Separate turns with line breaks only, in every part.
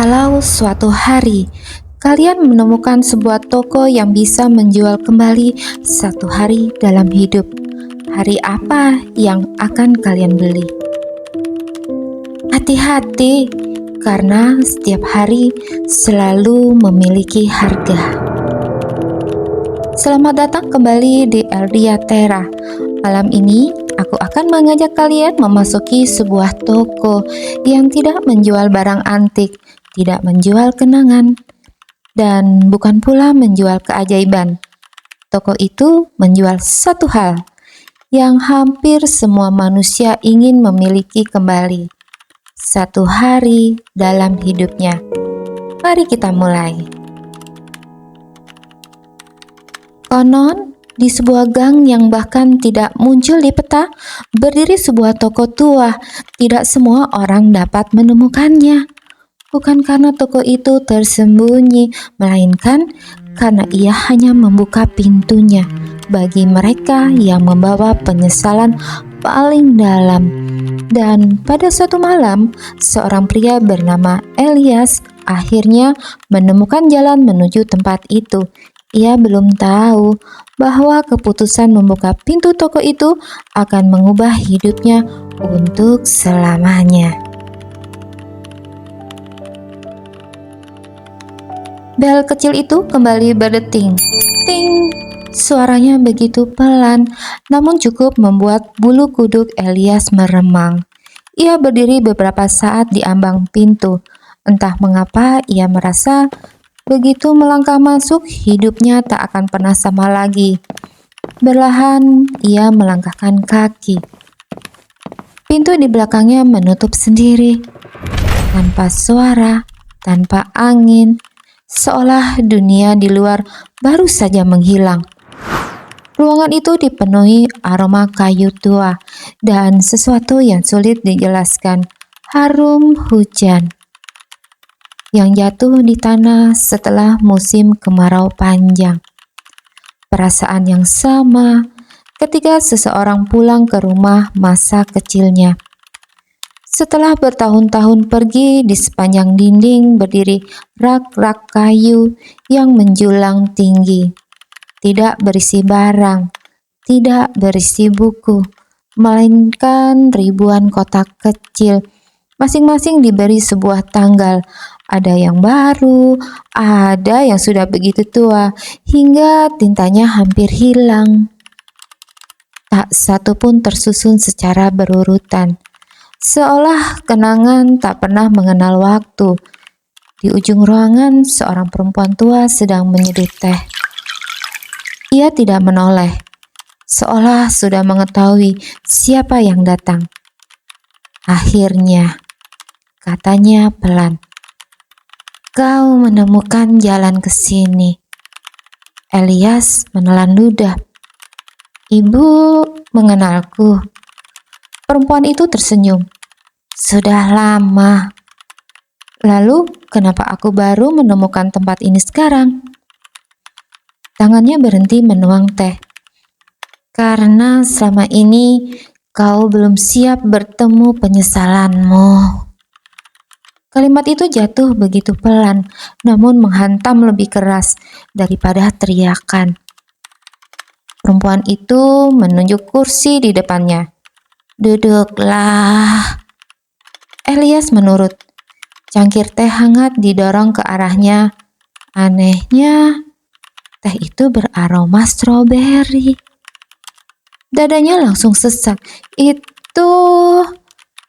Kalau suatu hari kalian menemukan sebuah toko yang bisa menjual kembali satu hari dalam hidup, hari apa yang akan kalian beli? Hati-hati, karena setiap hari selalu memiliki harga. Selamat datang kembali di Eldia Tera. Malam ini aku akan mengajak kalian memasuki sebuah toko yang tidak menjual barang antik, tidak menjual kenangan, dan bukan pula menjual keajaiban. Toko itu menjual satu hal yang hampir semua manusia ingin memiliki kembali. Satu hari dalam hidupnya. Mari kita mulai. Konon, di sebuah gang yang bahkan tidak muncul di peta, berdiri sebuah toko tua. Tidak semua orang dapat menemukannya. Bukan karena toko itu tersembunyi, melainkan karena ia hanya membuka pintunya bagi mereka yang membawa penyesalan paling dalam. Dan pada suatu malam, seorang pria bernama Elias akhirnya menemukan jalan menuju tempat itu. Ia belum tahu bahwa keputusan membuka pintu toko itu akan mengubah hidupnya untuk selamanya. Bel kecil itu kembali berdeting. Ting! Suaranya begitu pelan, namun cukup membuat bulu kuduk Elias meremang. Ia berdiri beberapa saat di ambang pintu. Entah mengapa ia merasa begitu melangkah masuk, hidupnya tak akan pernah sama lagi. Perlahan ia melangkahkan kaki. Pintu di belakangnya menutup sendiri, tanpa suara, tanpa angin, seolah dunia di luar baru saja menghilang. Ruangan itu dipenuhi aroma kayu tua dan sesuatu yang sulit dijelaskan, harum hujan yang jatuh di tanah setelah musim kemarau panjang. Perasaan yang sama ketika seseorang pulang ke rumah masa kecilnya. Setelah bertahun-tahun pergi, di sepanjang dinding berdiri rak-rak kayu yang menjulang tinggi. Tidak berisi barang, tidak berisi buku, melainkan ribuan kotak kecil. Masing-masing diberi sebuah tanggal. Ada yang baru, ada yang sudah begitu tua, hingga tintanya hampir hilang. Tak satu pun tersusun secara berurutan. Seolah kenangan tak pernah mengenal waktu. Di ujung ruangan, seorang perempuan tua sedang menyeduh teh. Ia tidak menoleh, seolah sudah mengetahui siapa yang datang. Akhirnya, katanya pelan, "Kau menemukan jalan ke sini." Elias menelan ludah. "Ibu mengenalku?" Perempuan itu tersenyum. "Sudah lama." "Lalu, kenapa aku baru menemukan tempat ini sekarang?" Tangannya berhenti menuang teh. "Karena selama ini kau belum siap bertemu penyesalanmu." Kalimat itu jatuh begitu pelan, namun menghantam lebih keras daripada teriakan. Perempuan itu menunjuk kursi di depannya. "Duduklah." Elias menurut. Cangkir teh hangat didorong ke arahnya. Anehnya, teh itu beraroma stroberi. Dadanya langsung sesak. Itu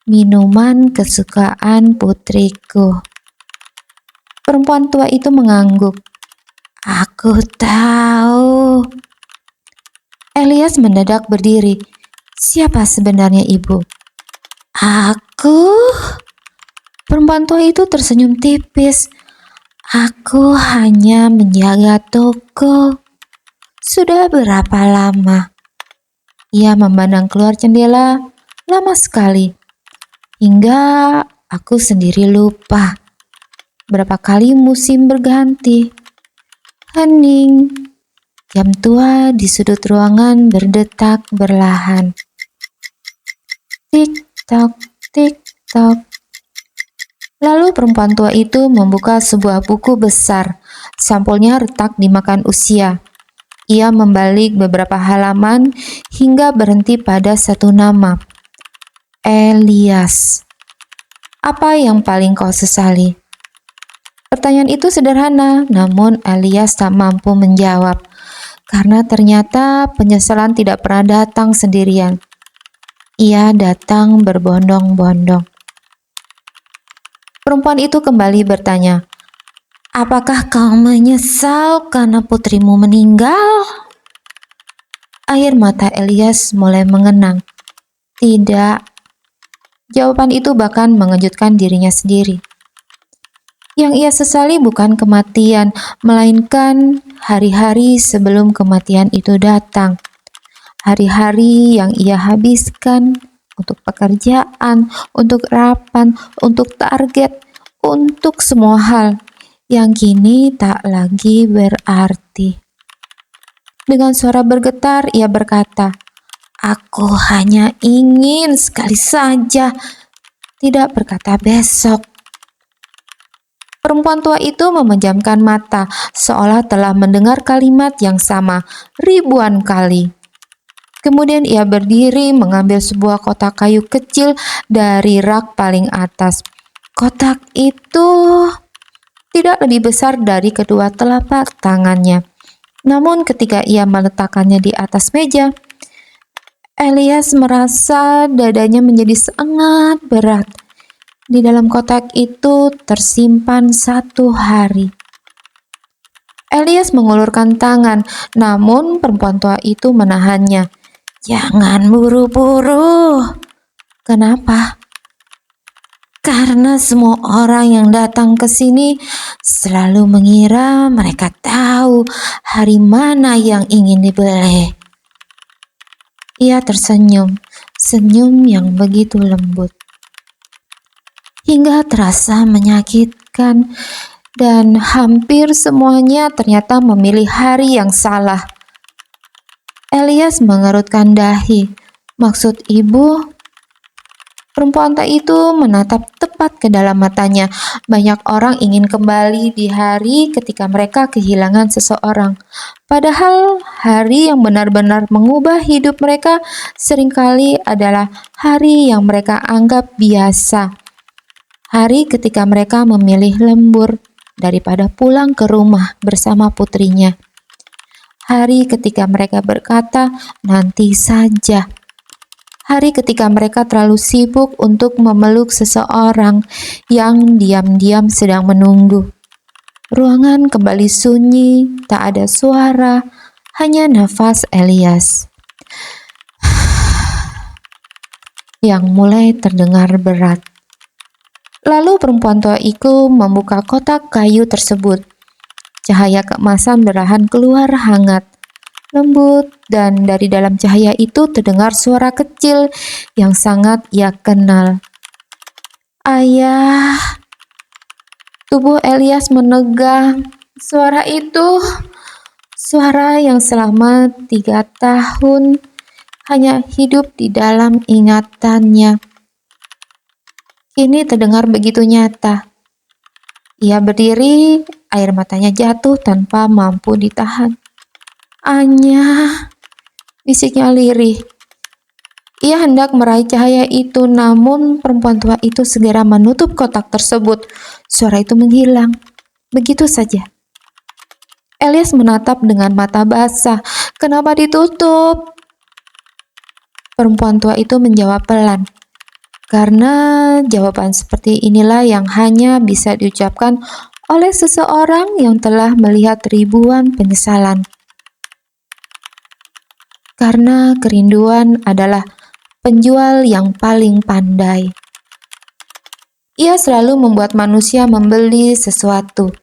minuman kesukaan putriku. Perempuan tua itu mengangguk. "Aku tahu." Elias mendadak berdiri. "Siapa sebenarnya ibu?" "Aku?" Perempuan tua itu tersenyum tipis. "Aku hanya menjaga toko." "Sudah berapa lama?" Ia memandang keluar jendela. "Lama sekali. Hingga aku sendiri lupa berapa kali musim berganti." Hening. Jam tua di sudut ruangan berdetak berlahan. Tik-tok, tik-tok. Lalu Lalu perempuan tua itu membuka sebuah buku besar. Sampulnya retak dimakan usia. Ia membalik beberapa halaman hingga berhenti pada satu nama. Elias. Apa yang paling kau sesali? Pertanyaan itu sederhana, namun Elias tak mampu menjawab. Karena ternyata penyesalan tidak pernah datang sendirian. Ia datang berbondong-bondong. Perempuan itu kembali bertanya, "Apakah kau menyesal karena putrimu meninggal?" Air mata Elias mulai mengenang. Tidak. Jawaban itu bahkan mengejutkan dirinya sendiri. Yang ia sesali bukan kematian, melainkan hari-hari sebelum kematian itu datang. Hari-hari yang ia habiskan untuk pekerjaan, untuk harapan, untuk target, untuk semua hal yang kini tak lagi berarti. Dengan suara bergetar, ia berkata, "Aku hanya ingin sekali saja tidak berkata besok." Perempuan tua itu memejamkan mata, seolah telah mendengar kalimat yang sama ribuan kali. Kemudian ia berdiri mengambil sebuah kotak kayu kecil dari rak paling atas. Kotak itu tidak lebih besar dari kedua telapak tangannya. Namun ketika ia meletakkannya di atas meja, Elias merasa dadanya menjadi sangat berat. Di dalam kotak itu tersimpan 1 hari. Elias mengulurkan tangan, namun perempuan tua itu menahannya. "Jangan buru-buru." "Kenapa?" "Karena semua orang yang datang ke sini selalu mengira mereka tahu hari mana yang ingin dibeli." Ia tersenyum, senyum yang begitu lembut, hingga terasa menyakitkan, dan hampir semuanya ternyata memilih hari yang salah. Elias mengerutkan dahi. "Maksud ibu?" Perempuan tua itu menatap tepat ke dalam matanya. Banyak orang ingin kembali di hari ketika mereka kehilangan seseorang. Padahal hari yang benar-benar mengubah hidup mereka seringkali adalah hari yang mereka anggap biasa. Hari ketika mereka memilih lembur daripada pulang ke rumah bersama putrinya. Hari ketika mereka berkata, "Nanti saja." Hari ketika mereka terlalu sibuk untuk memeluk seseorang yang diam-diam sedang menunggu. Ruangan kembali sunyi, tak ada suara, hanya nafas Elias yang mulai terdengar berat. Lalu perempuan tua itu membuka kotak kayu tersebut. Cahaya keemasan berahan keluar hangat, lembut, dan dari dalam cahaya itu terdengar suara kecil yang sangat ia kenal. "Ayah." Tubuh Elias menegang. Suara itu, suara yang selama 3 tahun hanya hidup di dalam ingatannya, kini terdengar begitu nyata. Ia berdiri, air matanya jatuh tanpa mampu ditahan. "Anya," bisiknya lirih. Ia hendak meraih cahaya itu, namun perempuan tua itu segera menutup kotak tersebut. Suara itu menghilang, begitu saja. Elias menatap dengan mata basah. "Kenapa ditutup?" Perempuan tua itu menjawab pelan. Karena jawaban seperti inilah yang hanya bisa diucapkan oleh seseorang yang telah melihat ribuan penyesalan. Karena kerinduan adalah penjual yang paling pandai. Ia selalu membuat manusia membeli sesuatu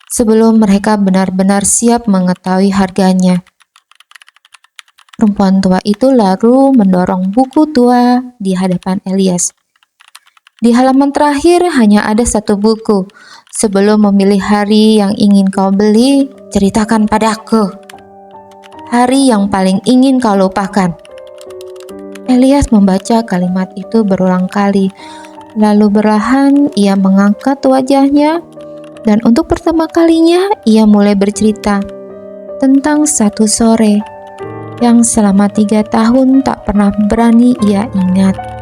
sebelum mereka benar-benar siap mengetahui harganya. Perempuan tua itu lalu mendorong buku tua di hadapan Elias. Di halaman terakhir hanya ada 1 buku. "Sebelum memilih hari yang ingin kau beli, ceritakan padaku hari yang paling ingin kau lupakan." Elias membaca kalimat itu berulang kali. Lalu perlahan ia mengangkat wajahnya dan untuk pertama kalinya ia mulai bercerita tentang satu sore yang selama 3 tahun tak pernah berani ia ingat.